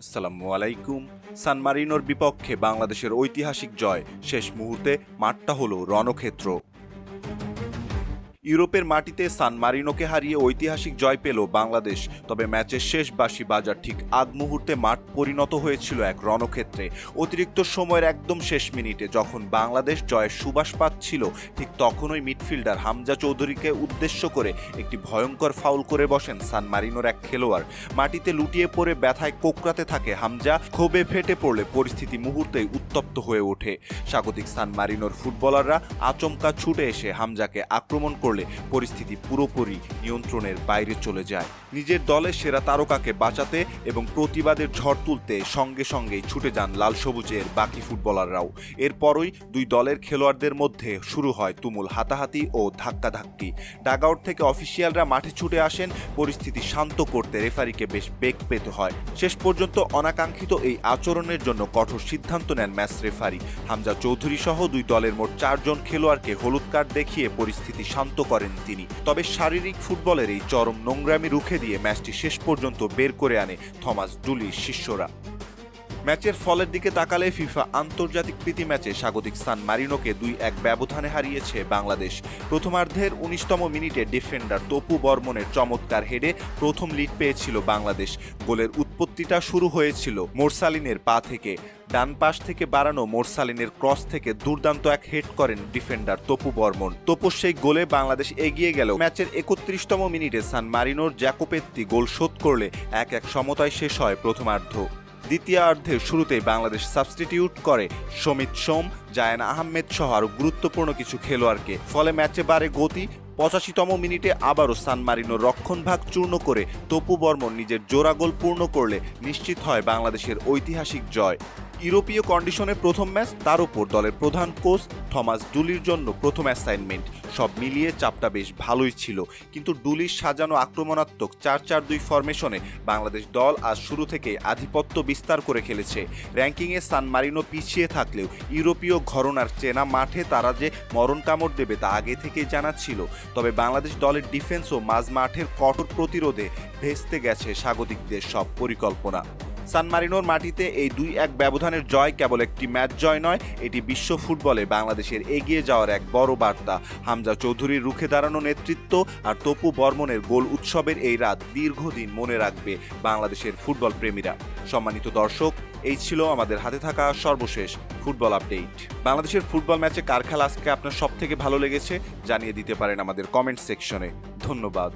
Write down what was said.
আসসালামু আলাইকুম। সান মারিনোর বিপক্ষে বাংলাদেশের ঐতিহাসিক জয়, শেষ মুহূর্তে মাঠটা হলো রণক্ষেত্র। ইউরোপের মাটিতে সান মারিনোকে হারিয়ে ঐতিহাসিক জয় পেল বাংলাদেশ। তবে ম্যাচের শেষ বাঁশি বাজার ঠিক আগ মুহূর্তে মাঠ পরিণত হয়েছিল এক রণক্ষেত্রে। অতিরিক্ত সময়ের একদম শেষ মিনিটে যখন বাংলাদেশ জয়ের সুবাস পাচ্ছিল, ঠিক তখনই মিডফিল্ডার হামজা চৌধুরীকে উদ্দেশ্য করে একটি ভয়ঙ্কর ফাউল করে বসেন সান মারিনোর এক খেলোয়াড়। মাটিতে লুটিয়ে পড়ে ব্যথায় কোঁকড়াতে থাকে হামজা। ক্ষোভে ফেটে পড়লে পরিস্থিতি মুহূর্তেই উত্তপ্ত হয়ে ওঠে। স্বাগতিক সান মারিনোর ফুটবলাররা আচমকা ছুটে এসে হামজাকে আক্রমণ করলে পরিস্থিতি পুরোপুরি নিয়ন্ত্রণের বাইরে চলে যায়। নিজের দলের সেরা তারকাকে বাঁচাতে এবং প্রতিবাদের ঝড় তুলতে সঙ্গে সঙ্গেই ছুটে যান লাল সবুজের বাকি ফুটবলাররাও। এরপরই দুই দলের খেলোয়াড়দের মধ্যে শুরু হয় তুমুল হাতাহাতি ও ধাক্কাধাক্কি। ডাগআউট থেকে অফিসিয়ালরা মাঠে ছুটে আসেন পরিস্থিতি শান্ত করতে। রেফারিকে বেশ বেগ পেতে হয়। শেষ পর্যন্ত অনাকাঙ্ক্ষিত এই আচরণের জন্য কঠোর সিদ্ধান্ত নেন ম্যাচ রেফারি। হামজা চৌধুরী সহ দুই দলের মোট 4 জন খেলোয়াড়কে হলুদ কার্ড দেখিয়ে পরিস্থিতি শান্ত করেন তিনি। তবে শারীরিক ফুটবলের এই চরম নোংরামি রুখে দিয়ে ম্যাচটি শেষ পর্যন্ত বের করে আনে থমাস ডুলির শিষ্যরা। ম্যাচের ফলের দিকে তাকালে ফিফা আন্তর্জাতিক প্রীতি ম্যাচে স্বাগতিক সান মারিনোকে 2-1 ব্যবধানে হারিয়েছে বাংলাদেশ। প্রথমার্ধের 19তম মিনিটে ডিফেন্ডার তপু বর্মনের চমৎকার হেডে প্রথম লিড পেয়েছিল বাংলাদেশ। গোলের উৎপত্তিটা শুরু হয়েছিল মোরসালিনের পা থেকে। ডান পাশ থেকে বাড়ানো মোরসালিনের ক্রস থেকে দুর্দান্ত এক হেড করেন ডিফেন্ডার তপু বর্মন। তপুর সেই গোলে বাংলাদেশ এগিয়ে গেল। ম্যাচের 31তম মিনিটে সান মারিনোর জ্যাকোপেত্তি গোল শোধ করলে 1-1 সমতায় শেষ হয় প্রথমার্ধ। দ্বিতীয়ার্ধের শুরুতেই বাংলাদেশ সাবস্টিটিউট করে সমিত সোম, জায়ান আহমেদ সহ আরও গুরুত্বপূর্ণ কিছু খেলোয়াড়কে। ফলে ম্যাচে বাড়ে গতি। 85তম মিনিটে আবারও সান মারিনোর রক্ষণভাগ চূর্ণ করে তপু বর্মন নিজের জোড়া গোল পূর্ণ করলে নিশ্চিত হয় বাংলাদেশের ঐতিহাসিক জয়। ইউরোপীয় কন্ডিশনে প্রথম ম্যাচ, তার উপর দলের প্রধান কোচ থমাস ডুলির জন্য প্রথম অ্যাসাইনমেন্ট। সব মিলিয়ে চাপটা বেশ ভালোই ছিল। কিন্তু ডুলির সাজানো আক্রমণাত্মক 4-4-2 ফরমেশনে বাংলাদেশ দল আজ শুরু থেকে আধিপত্য বিস্তার করে খেলেছে। র্যাঙ্কিংয়ে সান মারিনো পিছিয়ে থাকলেও ইউরোপীয় ঘরনার চেনা মাঠে তারা যে মরণ কামড় দেবে তা আগে থেকেই জানা ছিল। তবে বাংলাদেশ দলের ডিফেন্স ও মাঝ মাঠের কঠোর প্রতিরোধে ভেস্তে গেছে স্বাগতিকদের সব পরিকল্পনা। সান মারিনোর মাটিতে এই 2-1 ব্যবধানের জয় কেবল একটি ম্যাচ জয় নয়, এটি বিশ্ব ফুটবলে বাংলাদেশের এগিয়ে যাওয়ার এক বড় বার্তা। হামজা চৌধুরীর রুখে দাঁড়ানো নেতৃত্ব আর তপু বর্মনের গোল উৎসবের এই রাত দীর্ঘদিন মনে রাখবে বাংলাদেশের ফুটবল প্রেমীরা। সম্মানিত দর্শক, এই ছিল আমাদের হাতে থাকা সর্বশেষ ফুটবল আপডেট। বাংলাদেশের ফুটবল ম্যাচে কার খেলা আজকে আপনার সব থেকে ভালো লেগেছে জানিয়ে দিতে পারেন আমাদের কমেন্ট সেকশনে। ধন্যবাদ।